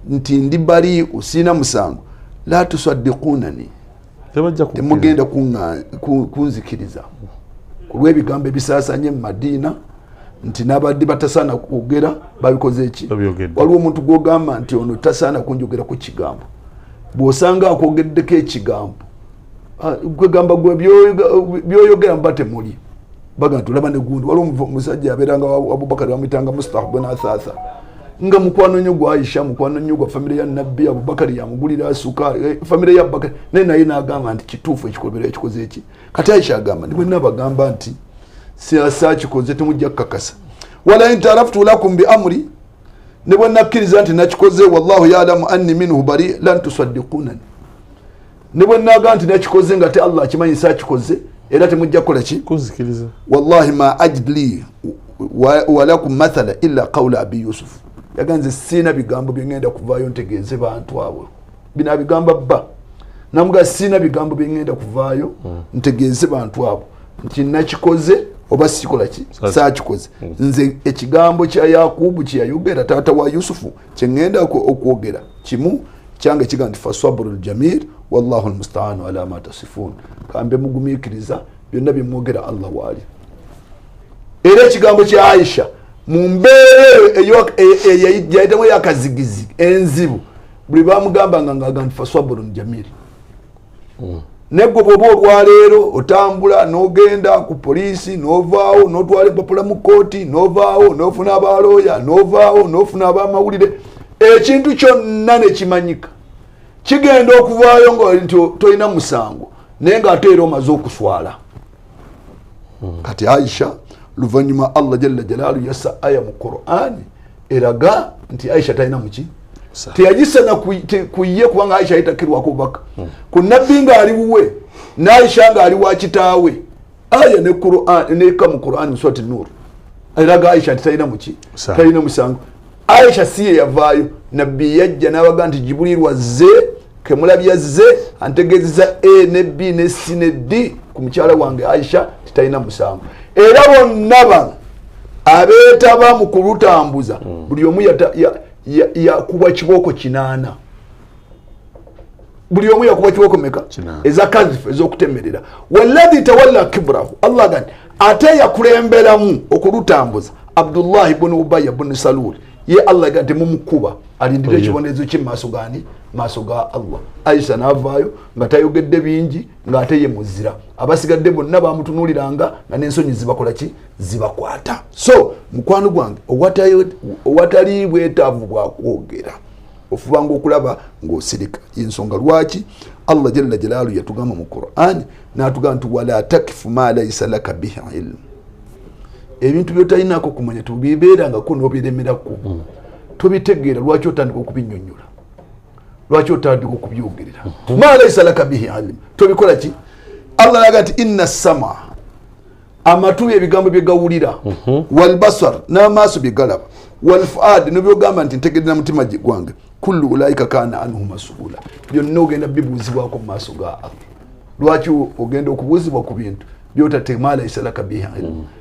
nti ndi bari usina musango la tusaddiqunani temugenda kunzikiriza ku lw'ebigambo ebisaasanye mu Madiina nti n'abadde batasaana kwogera babikoze eki waliwo omuntu gw'ogamba nti ono tasaana kunjogera ku kigambo bw'osanga akwogeddeko ekigambo kwegamba gwe byoyogera mba temuli baga tulaba ne gundi waliwo omusajja yabeeranga Abubakari bamuyitanga Mustah bin Athatha nga mukwano nnyo gwa Aisha mukwano nnyo gwa famire ya Nabbi Abubakari yamugulira sukaali famire ya Abubakari naye n'agamba nti kituufu ekikolobero ekikoze eki kati Aisha agamba ndi bwe nabagamba nti siasa kikoze temujja kukakasa wala in taraftu lakum bi amri ne bwe nakkiriza nti nakikoze wallahu ya'lamu anni minhu bari lan tusaddiqunani ne bwe naga nti nakikoze nga te Allah akimanyi saakikoze era temujja kukola ki kuzikiriza wallahi ma ajli walakum mathala illa qawla abi Yusuf yaganze sina bigambo byengenda kuvaayo ntegeeze bantu abo bina bigamba bba namuga sina bigambo byengenda kuvaayo ntegeeze bantu abo nti nakikoze oba sikola ki saakikoze nze ekigambo kya Yakubu kyeyayogera taata wa Yusufu kyengenda okwogera kimu kyange kiga nti fasabrul jamil wallahu almusta'anu ala ma tasifun kambe mugumikiriza byonna bimwogera Allah wali era ekigambo kya Aisha mu mbeere eyayitamu yakazigizi enzibu buli bamugamba nga ngaga nti fasabrul jamil negwo bwoba olwaleero otambula n'ogenda ku poliisi n'ovaawo n'otwala empapula mu kooti n'ovaawo n'ofuna abalooya n'ovaawo n'ofuna abamawulire ekintu kyonna ne kimanyika kigenda okuvaayo nga nti tolina musango naye ng'ate era omaze okuswala kati Aisha luvannyuma Allah jalla jalaalu yassa aya mu Qur'ani eraga nti Aisha talina muki teyagisana kuye kubanga Aisha yitakirwako baka ku nabbi nga ali wuwe n'Aisha nga ali wa kitaawe aya ne Qur'an ne ka mu Qur'ani mu surati Nur eraga Aisha talina muki talina musango Aisha siye yavaayo nabbi yajja n'abaga nti Jibril wazze kemulabya zze antegeeza A ne B ne C ne D ku mukyala wange Aisha talina musango era bonna bano abeetaba mu kulutambuza buli omu yakuba kibooko 8 buli omu yakuba kibooko meka ezakazifu ez'okutemerera walladhi tawalla kibrahu Allah gani ate yakulemberamu okulutambuza Abdullah ibn Ubay ibn Salul ye Allah gani mumukuba alindire ekibonerezo kye maaso gani maaso ga Allah. Aisha n'avaayo nga tayogedde bingi ng'ate ye muzira, abasigadde bonna bamutunuuliranga nga n'ensonyi zibakola ki zibakwata. So mukwano gwange owatali bwetaavu bwa kwogera ofubanga okulaba ng'osirika. Y'ensonga lwaki Allah jalla jalaalu yatugamba mu Qur'an n'atugamba nti wala takifu ma laysa laka bihi ilm. Ebintu by'otalinako kumanya tubibeerangako n'obiremerako tobitegeera lwaki otandika okubinnyonnyola, lwaki otandika okubyogerera. Ma laysa laka bihi ilm, tobikola ki? Allah alaga nti inna sama, amatu ebigambo bye gawulira, wal basar n'amaaso bye galaba, wal fuad n'ebyogamba nti ntegerera mutima gwange, kullu ulaika kana anhu mas'ula, byonna ogenda bibuuzibwako mu maaso ga Allah. Lwaki ogenda okubuuzibwa ku bintu byotatemala isalaka biha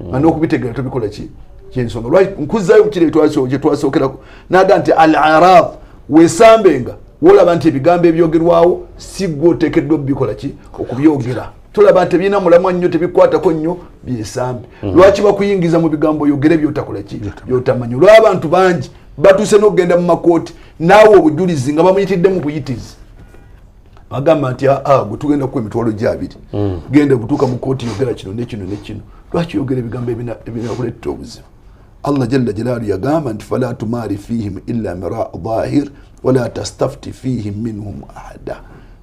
nga n'okubitegeera tobikola ki kyensonga. Lwaki nkuzaayo mukire kye twasokerako naga nti al-arab wesambenga wolaba nti ebigambo ebyogerwawo si gwe oteekeddwa bikola ki okubyogera. Tolaba nti birina mulamwa nnyo tebikwatako nnyo byesambe. Lwaki bakuyingiza mu bigambo oyogere byotakola ki byotamanyi. Olw'abantu bangi batuuse n'okugenda mu makooti naawe obujulizi nga bamuyitidde mu buyitizi agamba nti gwe tugenda kuwa emitwalo gy'abiri genda butuuka mu kooti yogera kino nekino nekino. Lwaki yogera ebigambo ebinakuleeta obuzibu? Allah jalla jalaalu yagamba nti fala tumaari fihim illa miraa dhahir wala tastafti fihim minhum ahada.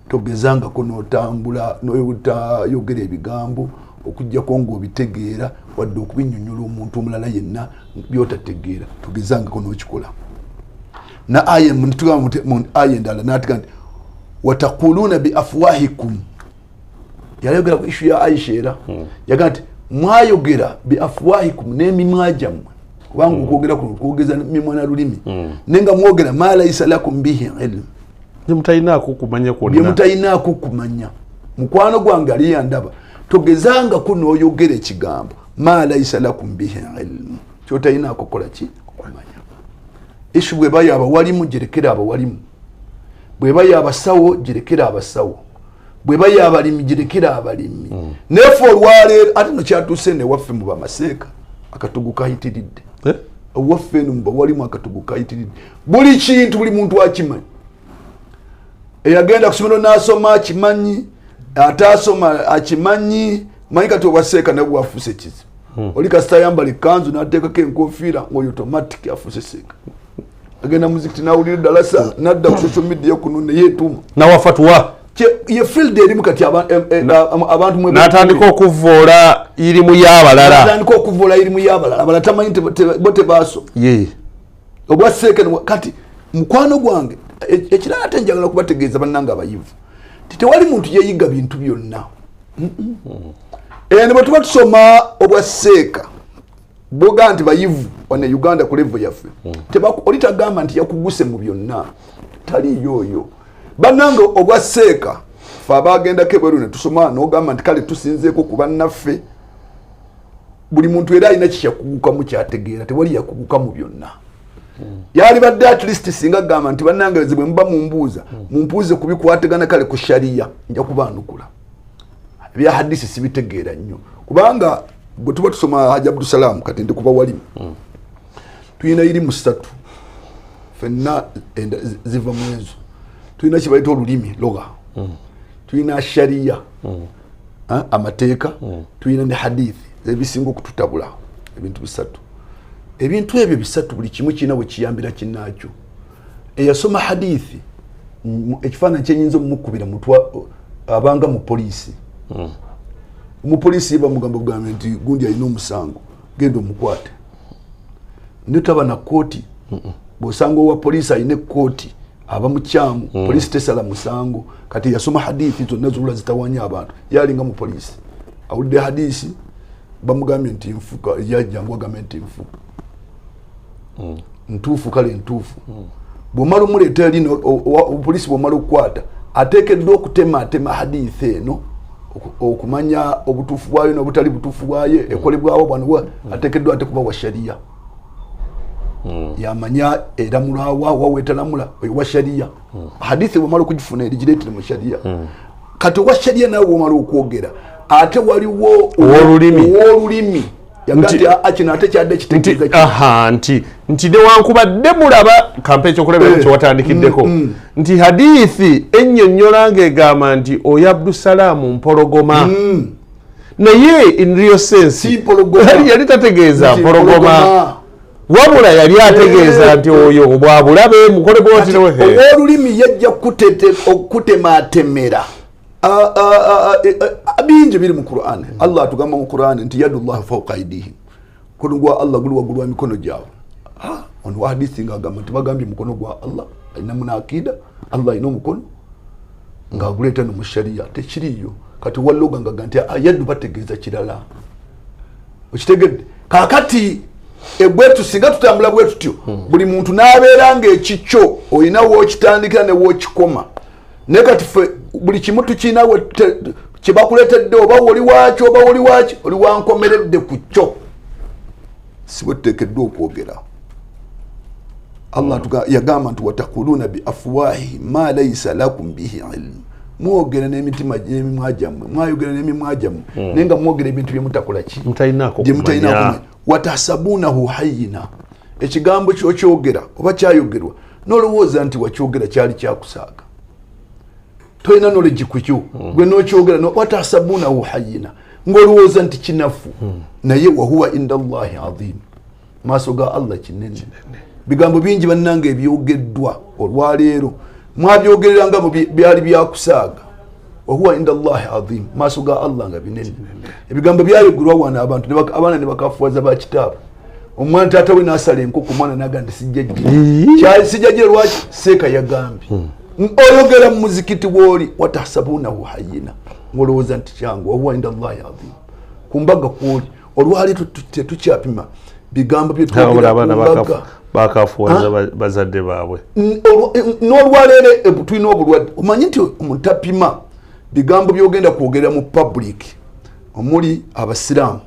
Togezangako n'otambula n'otayogera ebigambo okujjako ng'obitegeera wadde okubinnyonnyola omuntu omulala yenna byotategeera. Togezangako n'okikola. Na aya mu aya endala n'atika nti watakuluna bi afwahikum, yayogera ku ishu ya Aisha era yaga nti mwayogera bi afwahikum n'emimwa gyammwe, kubanga okwogera kuno kwogeza mimwa na lulimi nenga mwogera ma laysa lakum bihi ilm, byemutayinaako kumanya kwonna, byemutayinaako kumanya. Mukwano gwange ali yandaba togezanga kuno oyogera ekigambo ma laysa lakum bihi ilm, kyotayinaako kola ki kumanya. Ishu bwe bayaba walimu girekera abawalimu, bwe bayaba abasawo girekera abasawo, bwe bayaba abalimi girekera abalimi. Nefe olwaleero ate no kyatuuse ne waffe mu bamaseeka akatugu kayitiridde. Waffe no mu walimu akatugu kayitiridde. Buli kintu buli muntu akimanyi. Eyagenda ku ssomero n'asoma akimanyi, ataasoma akimanyi. Manyi kati obwaseeka nabwo bwafuuse kizibu. Oli kasita ayambala ekkanzu n'ateekako enkofiira ng'oyo automatic afuuse seeka. Agenda muzikiti nawulira dalasa nadda ku social media kuno ne yeetuma nawafatwa ye field erimu kati abantu mwe natandika okuvoola irimu y'abalala, natandika okuvoola irimu y'abalala, abala tamanyi bote baaso obwaseeka kati. Mukwano gwange ekirala ate njagala kubategeeza bannanga abayivu tewali muntu yeeyiga bintu byonna. Ne bwe tuba tusoma obwaseeka boga nti bayivu wane Uganda ku level yaffe olitagamba nti yakuguse mu byonna, tali yoyo. Bannanga obwaseeka fe abagendako ebweru ne tusoma n'ogamba nti kale tusinzeeko ku bannaffe. Buli muntu era alina kikyakugukamu kyategeera, tewali yakuguka mu byonna. Yali badde at least singa gamba nti bannanga bwe muba mumpuuze kubikwatagana kale ku sharia nja kubaanukula. Ebya hadisi sibitegeera nnyo kubanga bwe tuba tusoma Haji Abdul Salam kati ndi kuba walimu tuyina irimu ssatu fenna ziva mu ezo. Tuyina kye bayita olulimi lugha, tuyina sharia amateeka, tuyina ne hadithi ebisinga okututabula. Ebintu bisatu. Ebintu ebyo bisatu buli kimu kirina bwe kiyambira kinnaakyo. Eyasoma hadithi ekifaananyi kyenyinza omukubira abanga mu poliisi. Umupolisi bamugamba gavumenti gundi alina omusango genda omukwate. Netaba na kooti bosanga wa polisi alina kooti aba mukyamu polisi tesala musango. Kati yasoma hadithi zonna zula zitawanya abantu yalinga mu polisi awulidde hadisi bamugambye nti nfuka yajjangwa gavumenti nfuka ntuufu kale ntuufu. Bw'omala omuleeta lino polisi bw'omala okukwata ateekeddwa okutematema hadithi eno okumanya obutuufu bwayo n'obutali butuufu bwayo ekolebwawo bwano ateekeddwa ate kuba wa sharia. Yamanya eramulawa wawetalamula wa sharia. Hadithi bw'omala okugifuna erigireetere mu sharia. Kati owa sharia nawe bw'omala okwogera ate waliwo ow'olulimi yagati akina ate kyadde kitegeeza aha nti newankubadde mulaba kampe kyokulabira kyo watandikiddeko nti hadithi ennyonnyola ng'egamba nti oyo Abdusalaamu mpologoma naye in real sense yali tategeeza mpologoma wabula yali ategeeza nti oyo bwabulabe mukole bwoti olulimi yajja okutematemmera bingi biri mu Qur'an. Allah atugamba mu Qur'an nti yadullahi fawqa aydihim, mukono gwa Allah guli waggulu wa mikono gyabwe. Ono wa hadithi ng'agamba nti bagambye mukono gwa Allah alina munakida Allah alina omukono ng'aguleeta no mu sharia tekiriyo. Kati walloga ngaga nti ayaddu bategeeza kirala. Okitegedde kakati ebwetu singa tutambula bwe tutyo buli muntu n'abeera ng'ekikyo olina wookitandikira ne wookikoma ne kati ffe buli kimu tukina kye bakuleetedde oba oli waaki oli wankomeredde ku kyo si bwe tuteekeddwa okwogera. Allah yagamba nti watakuluna bi afwahihim ma laysa lakum bihi ilm, mwogera n'emitima gy'emimwa gyammwe mwayogera n'emimwa gyammwe naye nga mwogera ebintu bye mutakola ki mutalinako kumanya. Watasabunahu hayyina, ekigambo ky'okyogera oba kyayogerwa n'olowooza nti wakyogera kyali kyakusaaga tolina knowledge ku kyo gwe n'okyogera watasabunahu hayyina ng'olowooza nti kinafu naye wahuwa inda Allahi azim, maaso ga Allah kinene. Bigambo bingi bannange ebyogeddwa olwaleero mwabyogereranga mu byali byakusaaga wahuwa inda Allahi azim, maaso ga Allah nga binene. Ebigambo byayogerwa wano abantu abaana ne bakafuwaza ba kitaabu. Omwana taata we n'asala enkoko omwana n'agamba nti sijjajjira lwaki seeka yagambye. Oyogera mu muzikiti w'oli watasabunahu hayyina ng'olowooza nti kyangu wahuwa inda Allahi azim. Ku mbaga kw'oli olwaleero tetukyapima bigambo bye twogera ku mbaga bakafuwaza bazadde baabwe n'olwaleero tulina obulwadde. Omanyi nti omuntu tapima bigambo byogenda kwogera mu public, omuli abasiraamu,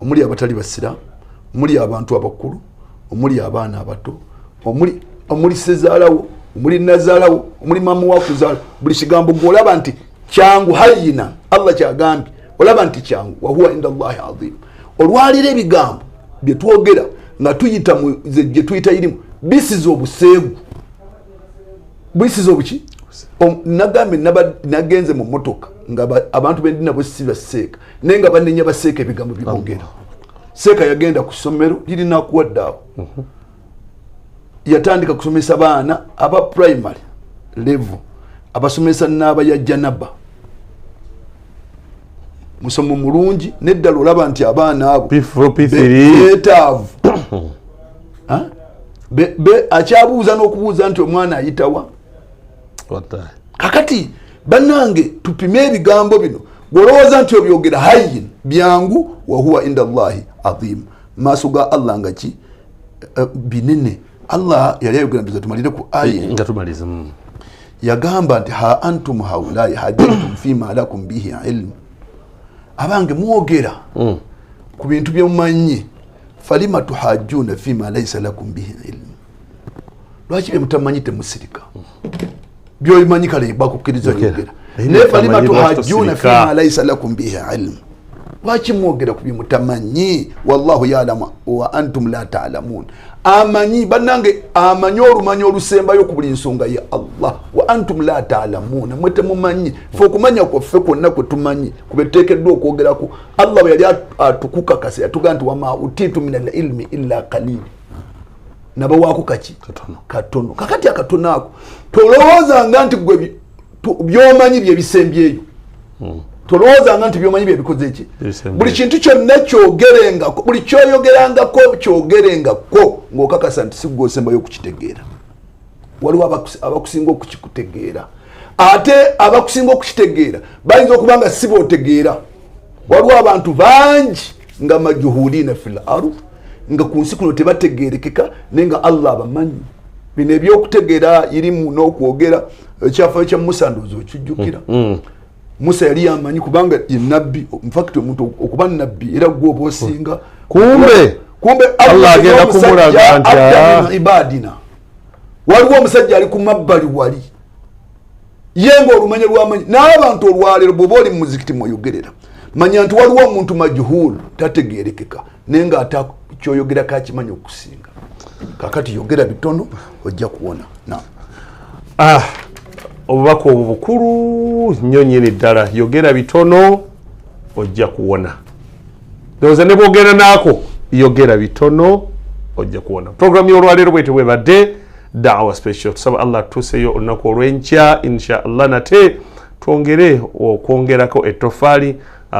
omuli abatali basiraamu, omuli abantu abakulu, omuli abaana abato, omuli sezaalawo, omuli nazaalawo, omuli maama wakuzaala. Buli kigambo gw'olaba nti kyangu hayyina Allah kyagambye olaba nti kyangu wahuwa inda Allahi azim. Olwalira ebigambo bye twogera nga tuyita gye tuyita irimu bisiza obuseegu, bisiza obuki. Nagambe nagenze mu motoka nga abantu bendi nabo si baseeka naye nga banenya baseeka ebigambo byogera. Seeka yagenda ku ssomero lirina kuwaddaawo yatandika kusomesa baana aba primary level, abasomesa n'aba ya janaba, musomo mulungi neddala olaba nti abaana abo beetaavu akyabuuza n'okubuuza nti omwana ayitawa. Kakati bannange tupime ebigambo bino gw'olowooza nti obyogera hayyin byangu wahuwa inda Allahi azim, maaso ga Allah nga ki binene. Allah yali ayogera nti tumalire ku aya nga tumaliza yagamba nti ha antum haulai hajjatum fima lakum bihi ilm, abange mwogera ku bintu byemumanyi falima tuhajjuna fima laysa lakum bihi ilm, lwaki byemutamanyi temusirika byoyimanyi kale bakukkiriza yogera naye falima tuhajjuna fima laysa lakum bihi ilm, lwaki mwogera ku byemutamanyi wallahu ya'lamu wa antum la ta'lamun. Amanyi bannange amanyi olumanyi olusembayo ku buli nsonga ya Allah wa antum la ta'lamun, mwe temumanyi. Fe okumanya kwaffe kwonna kwe tumanyi kubeteekeddwa okwogerako Allah bwe yali atukukakasa yatugaa nti wama utitu min al-ilmi illa qalil, nabawaako kaki katono. Kakati akatono ako tolowoozanga nti gwe byomanyi byebisembyeyo, tolowoozanga nti byomanyi byebikoze eki. Buli kintu kyonna kyogerengako, buli kyoyogerangako kyogerengako ng'okakasa nti sigwe osembayo okukitegeera. Waliwo abakusinga okukikutegeera, ate abakusinga okukitegeera bayinza okuba nga si bootegeera. Waliwo abantu bangi nga majuhulina fil ardh, nga ku nsi kuno tebategeerekeka naye nga Allah abamanyi. Bino ebyokutegeera irimu n'okwogera ekyafayo kya Musa ndowooza okijjukira. Musa yali amanyi kubanga ye nabbi, infact omuntu okuba nabbi era gwe oba osinga kumbe Allah agenda kumulaga nti ibadina. Waliwo omusajja ali ku mabbali wali ye ng'olumanya lwamanyi n'abantu olwaleero bw'oba oli mu muzikiti mweyogerera manya nti waliwo omuntu majhul tategerekeka nenga ata kyoyogera kakimanyi okusinga kakati yogera bitono ojja kuwona obubaka obwo bukulu nnyo nnyini ddala yogera bitono ojja kuwona ndowooza ne bwogera naako yogera bitono ojja kuwona programu y'olwaleero bwete bwebadde dawa special tusaba allah tuseeyo olunaku olw'enkya insha allah nate twongere okwongerako ettofaali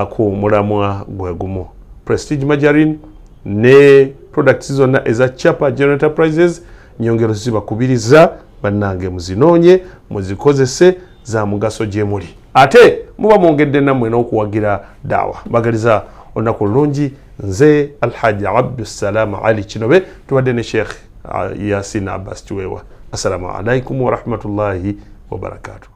ku mulamwa gwe gumu Prestige Margarine ne products zonna eza Chapa General Enterprises nyongero zibakubiriza bannange muzinoonye muzikozese za mugaso gye muli ate muba mwongedde nammwe n'okuwagira dawa bagaliza olunaku olulungi nze alhaji abdussalam ali kinobe tubadde ne Sheikh Yasin Kiweewa assalamu alaikum wa rahmatullahi wa barakatuh